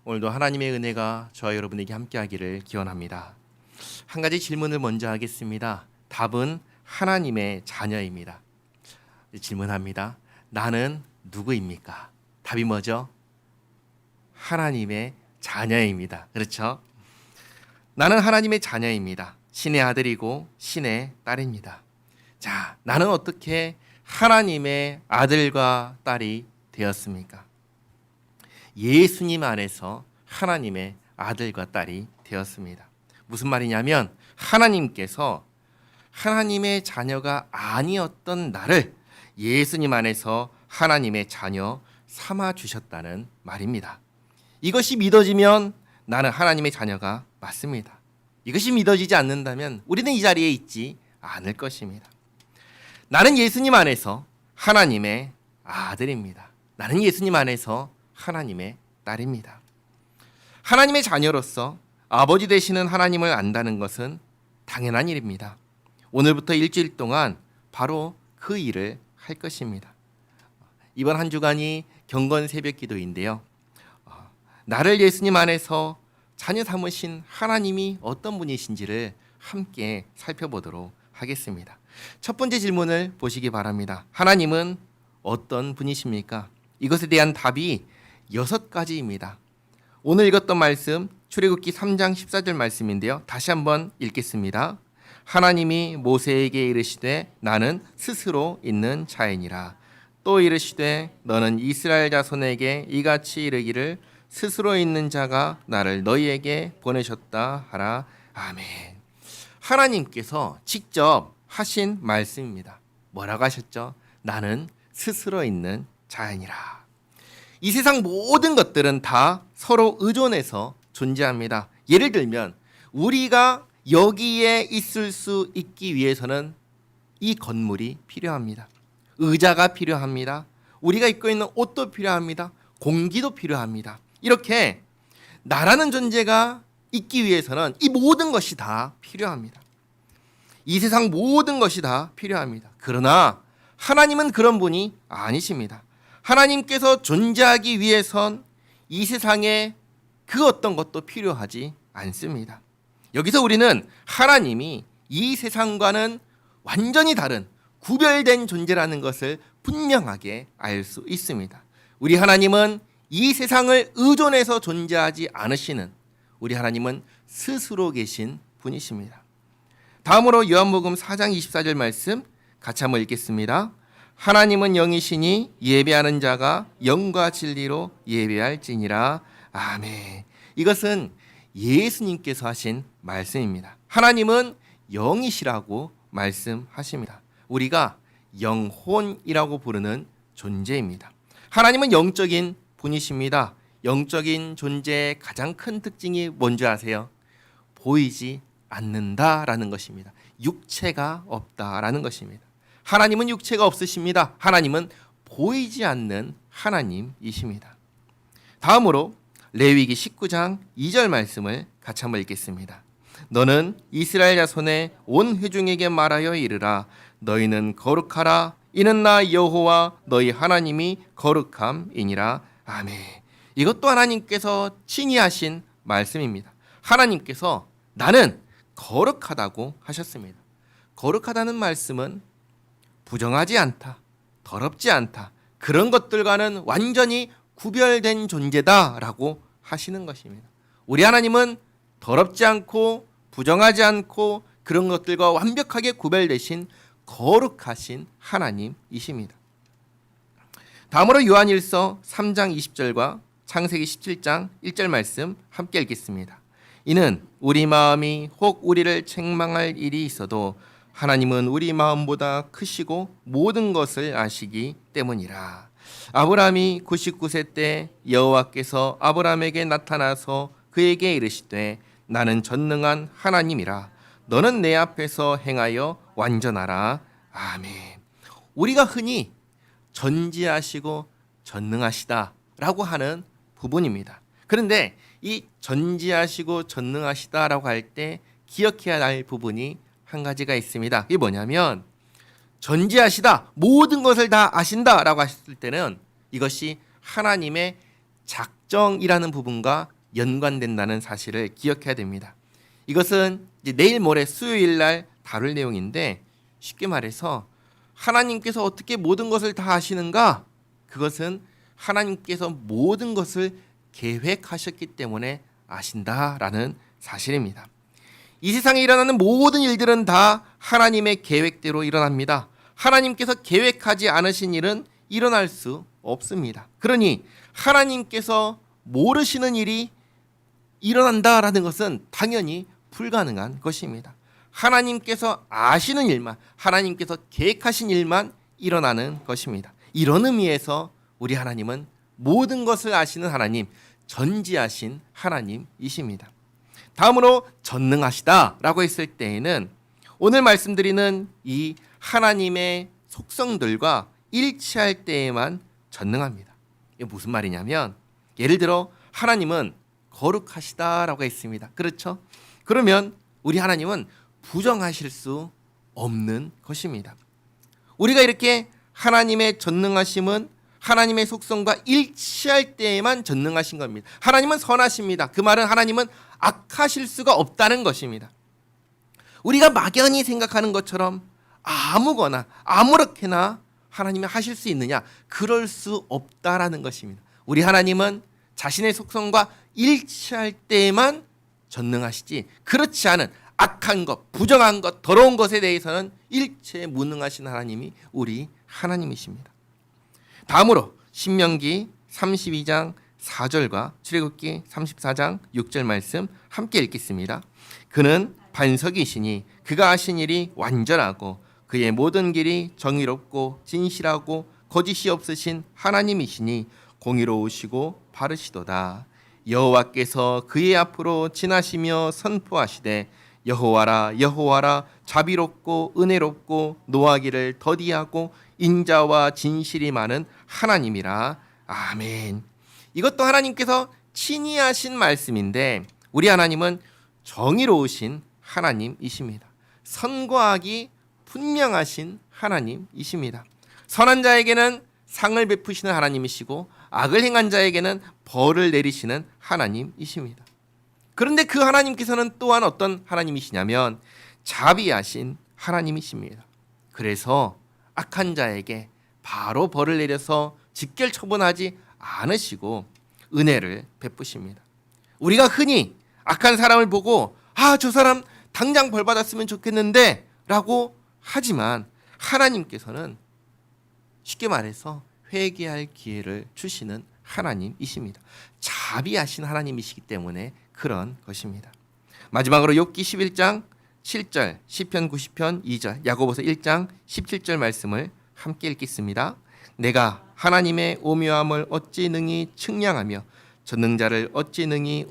오늘도 하나님의 은혜가 저와 여러분에게 함께하기를 기원합니다. 한 가지 질문을 먼저 하겠습니다. 답은 하나님의 자녀입니다. 질문합니다. 나는 누구입니까? 답이 뭐죠? 하나님의 자녀입니다. 그렇죠? 나는 하나님의 자녀입니다. 신의 아들이고 신의 딸입니다. 자, 나는 어떻게 하나님의 아들과 딸이 되었습니까? 예수님 안에서 하나님의 아들과 딸이 되었습니다. 무슨 말이냐면 하나님께서 하나님의 자녀가 아니었던 나를 예수님 안에서 하나님의 자녀 삼아 주셨다는 말입니다. 이것이 믿어지면 나는 하나님의 자녀가 맞습니다. 이것이 믿어지지 않는다면 우리는 이 자리에 있지 않을 것입니다. 나는 예수님 안에서 하나님의 아들입니다. 나는 예수님 안에서 하나님의 딸입니다. 하나님의 자녀로서 아버지 되시는 하나님을 안다는 것은 당연한 일입니다. 오늘부터 일주일 동안 바로 그 일을 할 것입니다. 이번 한 주간이 경건 새벽 기도인데요. 나를 예수님 안에서 자녀 삼으신 하나님이 어떤 분이신지를 함께 살펴보도록 하겠습니다. 첫 번째 질문을 보시기 바랍니다. 하나님은 어떤 분이십니까? 이것에 대한 답이 6가지입니다. 오늘 읽었던 말씀 출애굽기 3장 14절 말씀인데요. 다시 한번 읽겠습니다. 하나님이 모세에게 이르시되 나는 스스로 있는 자이니라. 또 이르시되 너는 이스라엘 자손에게 이같이 이르기를 스스로 있는 자가 나를 너희에게 보내셨다 하라. 아멘. 하나님께서 직접 하신 말씀입니다. 뭐라고 하셨죠? 나는 스스로 있는 자이니라. 이 세상 모든 것들은 다 서로 의존해서 존재합니다. 예를 들면 우리가 여기에 있을 수 있기 위해서는 이 건물이 필요합니다. 의자가 필요합니다. 우리가 입고 있는 옷도 필요합니다. 공기도 필요합니다. 이렇게 나라는 존재가 있기 위해서는 이 모든 것이 다 필요합니다. 이 세상 모든 것이 다 필요합니다. 그러나 하나님은 그런 분이 아니십니다. 하나님께서 존재하기 위해선 이 세상에 그 어떤 것도 필요하지 않습니다. 여기서 우리는 하나님이 이 세상과는 완전히 다른 구별된 존재라는 것을 분명하게 알 수 있습니다. 우리 하나님은 이 세상을 의존해서 존재하지 않으시는 우리 하나님은 스스로 계신 분이십니다. 다음으로 요한복음 4장 24절 말씀 같이 한번 읽겠습니다. 하나님은 영이시니 예배하는 자가 영과 진리로 예배할지니라. 아멘. 이것은 예수님께서 하신 말씀입니다. 하나님은 영이시라고 말씀하십니다. 우리가 영혼이라고 부르는 존재입니다. 하나님은 영적인 분이십니다. 영적인 존재의 가장 큰 특징이 뭔지 아세요? 보이지 않는다라는 것입니다. 육체가 없다라는 것입니다. 하나님은 육체가 없으십니다. 하나님은 보이지 않는 하나님이십니다. 다음으로 레위기 19장 2절 말씀을 같이 한번 읽겠습니다. 너는 이스라엘 자손의 온 회중에게 말하여 이르라. 너희는 거룩하라. 이는 나 여호와 너희 하나님이 거룩함이니라. 아멘. 이것도 하나님께서 친히 하신 말씀입니다. 하나님께서 나는 거룩하다고 하셨습니다. 거룩하다는 말씀은 부정하지 않다, 더럽지 않다, 그런 것들과는 완전히 구별된 존재다라고 하시는 것입니다. 우리 하나님은 더럽지 않고 부정하지 않고 그런 것들과 완벽하게 구별되신 거룩하신 하나님이십니다. 다음으로 요한일서 3장 20절과 창세기 17장 1절 말씀 함께 읽겠습니다. 이는 우리 마음이 혹 우리를 책망할 일이 있어도 하나님은 우리 마음보다 크시고 모든 것을 아시기 때문이라. 아브라함이 99세 때 여호와께서 아브라함에게 나타나서 그에게 이르시되 나는 전능한 하나님이라. 너는 내 앞에서 행하여 완전하라. 아멘. 우리가 흔히 전지하시고 전능하시다라고 하는 부분입니다. 그런데 이 전지하시고 전능하시다라고 할 때 기억해야 할 부분이 한 가지가 있습니다. 이게 뭐냐면 전지하시다, 모든 것을 다 아신다라고 하셨을 때는 이것이 하나님의 작정이라는 부분과 연관된다는 사실을 기억해야 됩니다. 이것은 이제 내일 모레 수요일 날 다룰 내용인데, 쉽게 말해서 하나님께서 어떻게 모든 것을 다 아시는가? 그것은 하나님께서 모든 것을 계획하셨기 때문에 아신다라는 사실입니다. 이 세상에 일어나는 모든 일들은 다 하나님의 계획대로 일어납니다. 하나님께서 계획하지 않으신 일은 일어날 수 없습니다. 그러니 하나님께서 모르시는 일이 일어난다라는 것은 당연히 불가능한 것입니다. 하나님께서 아시는 일만, 하나님께서 계획하신 일만 일어나는 것입니다. 이런 의미에서 우리 하나님은 모든 것을 아시는 하나님, 전지하신 하나님이십니다. 다음으로 전능하시다라고 했을 때에는 오늘 말씀드리는 이 하나님의 속성들과 일치할 때에만 전능합니다. 이게 무슨 말이냐면, 예를 들어 하나님은 거룩하시다라고 했습니다. 그렇죠? 그러면 우리 하나님은 부정하실 수 없는 것입니다. 우리가 이렇게 하나님의 전능하심은 하나님의 속성과 일치할 때에만 전능하신 겁니다. 하나님은 선하십니다. 그 말은 하나님은 악하실 수가 없다는 것입니다. 우리가 막연히 생각하는 것처럼 아무거나 아무렇게나 하나님이 하실 수 있느냐? 그럴 수 없다라는 것입니다. 우리 하나님은 자신의 속성과 일치할 때에만 전능하시지, 그렇지 않은 악한 것, 부정한 것, 더러운 것에 대해서는 일체 무능하신 하나님이 우리 하나님이십니다. 다음으로 신명기 32장 4절과 출애굽기 34장 6절 말씀 함께 읽겠습니다. 그는 반석이시니 그가 하신 일이 완전하고 그의 모든 길이 정의롭고 진실하고 거짓이 없으신 하나님이시니 공의로우시고 바르시도다. 여호와께서 그의 앞으로 지나시며 선포하시되 여호와라 여호와라 자비롭고 은혜롭고 노하기를 더디하고 인자와 진실이 많은 하나님이라. 아멘. 이것도 하나님께서 친히 하신 말씀인데, 우리 하나님은 정의로우신 하나님이십니다. 선과 악이 분명하신 하나님이십니다. 선한 자에게는 상을 베푸시는 하나님이시고 악을 행한 자에게는 벌을 내리시는 하나님이십니다. 그런데 그 하나님께서는 또한 어떤 하나님이시냐면 자비하신 하나님이십니다. 그래서 악한 자에게 바로 벌을 내려서 직결 처분하지 않으시고 은혜를 베푸십니다. 우리가 흔히 악한 사람을 보고 저 사람 당장 벌 받았으면 좋겠는데 라고 하지만, 하나님께서는 쉽게 말해서 회개할 기회를 주시는 하나님이십니다. 자비하신 하나님이시기 때문에 그런 것입니다. 마지막으로 욥기 11장 7절, 시편 90편 2절, 야고보서 1장 17절 말씀을 함께 읽겠습니다. 내가 하나님의 오묘함을 어찌 능히 측량하며 전능자를 어찌 능히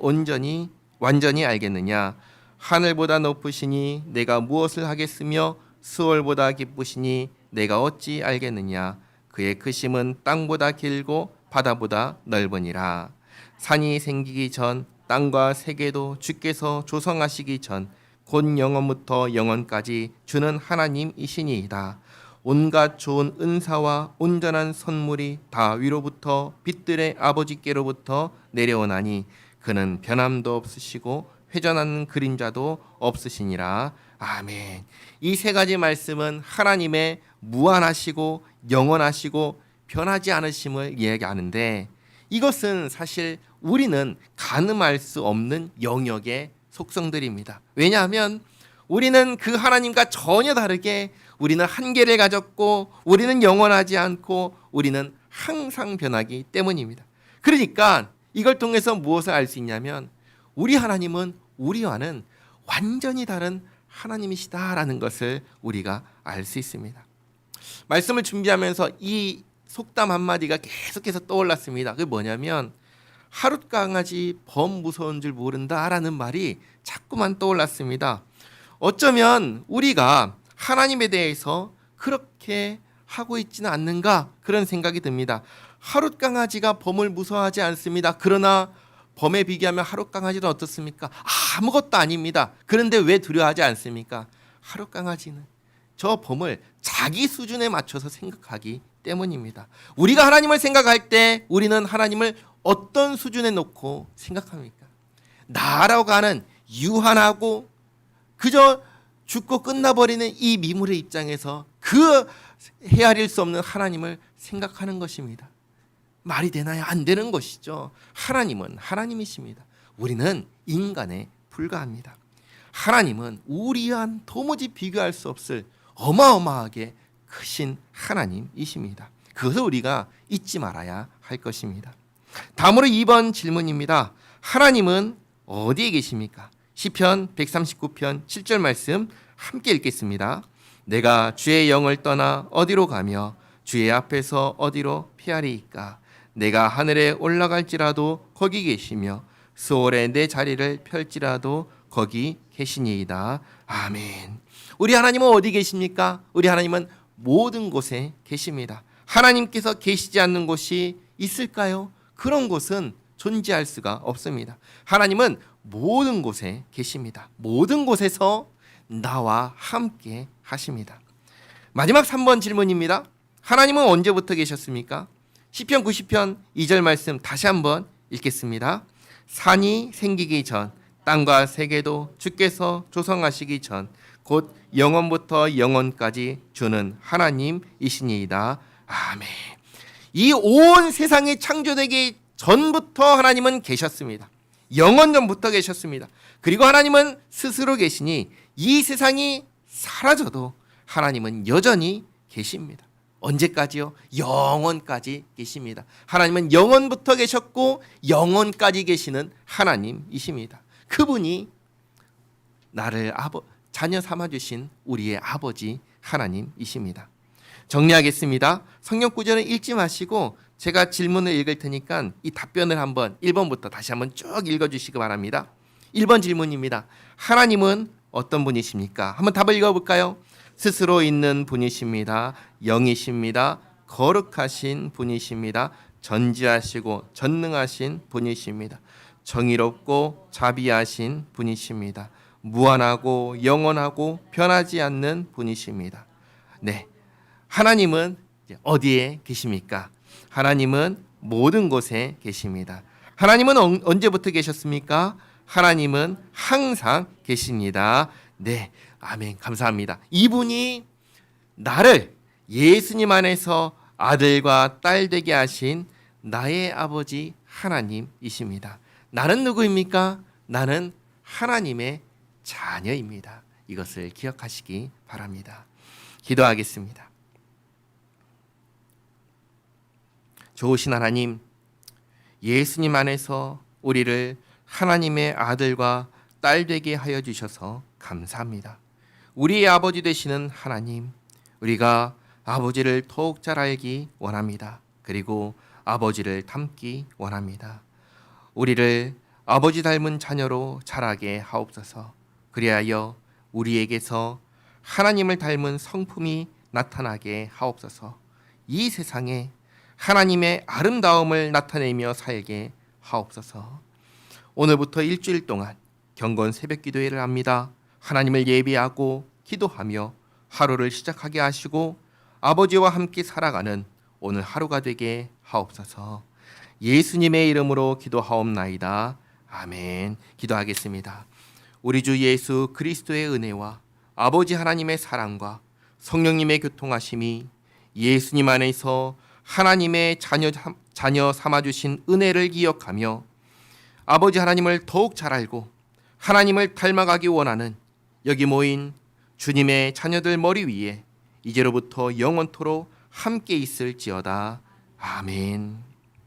완전히 알겠느냐. 하늘보다 높으시니 내가 무엇을 하겠으며 수월보다 깊으시니 내가 어찌 알겠느냐. 그의 크심은 땅보다 길고 바다보다 넓으니라. 산이 생기기 전 땅과 세계도 주께서 조성하시기 전 곧 영원부터 영원까지 주는 하나님이시니이다. 온갖 좋은 은사와 온전한 선물이 다 위로부터 빛들의 아버지께로부터 내려오나니 그는 변함도 없으시고 회전하는 그림자도 없으시니라. 아멘. 이 세 가지 말씀은 하나님의 무한하시고 영원하시고 변하지 않으심을 이야기하는데, 이것은 사실 우리는 가늠할 수 없는 영역의 속성들입니다. 왜냐하면 우리는 그 하나님과 전혀 다르게 우리는 한계를 가졌고 우리는 영원하지 않고 우리는 항상 변하기 때문입니다. 그러니까 이걸 통해서 무엇을 알 수 있냐면, 우리 하나님은 우리와는 완전히 다른 하나님이시다라는 것을 우리가 알 수 있습니다. 말씀을 준비하면서 이 속담 한마디가 계속해서 떠올랐습니다. 그게 뭐냐면 하룻강아지 범 무서운 줄 모른다라는 말이 자꾸만 떠올랐습니다. 어쩌면 우리가 하나님에 대해서 그렇게 하고 있지는 않는가, 그런 생각이 듭니다. 하룻강아지가 범을 무서워하지 않습니다. 그러나 범에 비교하면 하룻강아지는 어떻습니까? 아무것도 아닙니다. 그런데 왜 두려워하지 않습니까? 하룻강아지는 저 범을 자기 수준에 맞춰서 생각하기 때문입니다. 우리가 하나님을 생각할 때 우리는 하나님을 어떤 수준에 놓고 생각합니까? 나라고 하는 유한하고 그저 죽고 끝나버리는 이 미물의 입장에서 그 헤아릴 수 없는 하나님을 생각하는 것입니다. 말이 되나요? 안 되는 것이죠. 하나님은 하나님이십니다. 우리는 인간에 불과합니다. 하나님은 우리와 도무지 비교할 수 없을 어마어마하게 크신 하나님이십니다. 그것을 우리가 잊지 말아야 할 것입니다. 다음으로 2번 질문입니다. 하나님은 어디에 계십니까? 시편 139편 7절 말씀 함께 읽겠습니다. 내가 주의 영을 떠나 어디로 가며 주의 앞에서 어디로 피하리이까? 내가 하늘에 올라갈지라도 거기 계시며 수월에 내 자리를 펼지라도 거기 계시니이다. 아멘. 우리 하나님은 어디 계십니까? 우리 하나님은 모든 곳에 계십니다. 하나님께서 계시지 않는 곳이 있을까요? 그런 곳은 존재할 수가 없습니다. 하나님은 모든 곳에 계십니다. 모든 곳에서 나와 함께 하십니다. 마지막 3번 질문입니다. 하나님은 언제부터 계셨습니까? 시편 90편 2절 말씀 다시 한번 읽겠습니다. 산이 생기기 전 땅과 세계도 주께서 조성하시기 전 곧 영원부터 영원까지 주는 하나님이시니이다. 아멘. 이 온 세상이 창조되기 전부터 하나님은 계셨습니다. 영원 전부터 계셨습니다. 그리고 하나님은 스스로 계시니 이 세상이 사라져도 하나님은 여전히 계십니다. 언제까지요? 영원까지 계십니다. 하나님은 영원부터 계셨고 영원까지 계시는 하나님이십니다. 그분이 나를 자녀 삼아주신 우리의 아버지 하나님이십니다. 정리하겠습니다. 성경 구절은 읽지 마시고 제가 질문을 읽을 테니까 이 답변을 한번 1번부터 다시 한번 쭉 읽어주시기 바랍니다. 1번 질문입니다. 하나님은 어떤 분이십니까? 한번 답을 읽어볼까요? 스스로 있는 분이십니다. 영이십니다. 거룩하신 분이십니다. 전지하시고 전능하신 분이십니다. 정의롭고 자비하신 분이십니다. 무한하고 영원하고 변하지 않는 분이십니다. 네, 하나님은 어디에 계십니까? 하나님은 모든 곳에 계십니다. 하나님은 언제부터 계셨습니까? 하나님은 항상 계십니다. 네, 아멘. 감사합니다. 이분이 나를 예수님 안에서 아들과 딸 되게 하신 나의 아버지 하나님이십니다. 나는 누구입니까? 나는 하나님의 자녀입니다. 이것을 기억하시기 바랍니다. 기도하겠습니다. 좋으신 하나님, 예수님 안에서 우리를 하나님의 아들과 딸 되게 하여 주셔서 감사합니다. 우리의 아버지 되시는 하나님, 우리가 아버지를 더욱 잘 알기 원합니다. 그리고 아버지를 닮기 원합니다. 우리를 아버지 닮은 자녀로 자라게 하옵소서. 그리하여 우리에게서 하나님을 닮은 성품이 나타나게 하옵소서. 이 세상에 하나님의 아름다움을 나타내며 살게 하옵소서. 오늘부터 일주일 동안 경건 새벽 기도회를 합니다. 하나님을 예배하고 기도하며 하루를 시작하게 하시고 아버지와 함께 살아가는 오늘 하루가 되게 하옵소서. 예수님의 이름으로 기도하옵나이다. 아멘. 기도하겠습니다. 우리 주 예수 그리스도의 은혜와 아버지 하나님의 사랑과 성령님의 교통하심이 예수님 안에서 하나님의 자녀 삼아주신 은혜를 기억하며 아버지 하나님을 더욱 잘 알고 하나님을 닮아가기 원하는 여기 모인 주님의 자녀들 머리 위에 이제로부터 영원토록 함께 있을지어다. 아멘.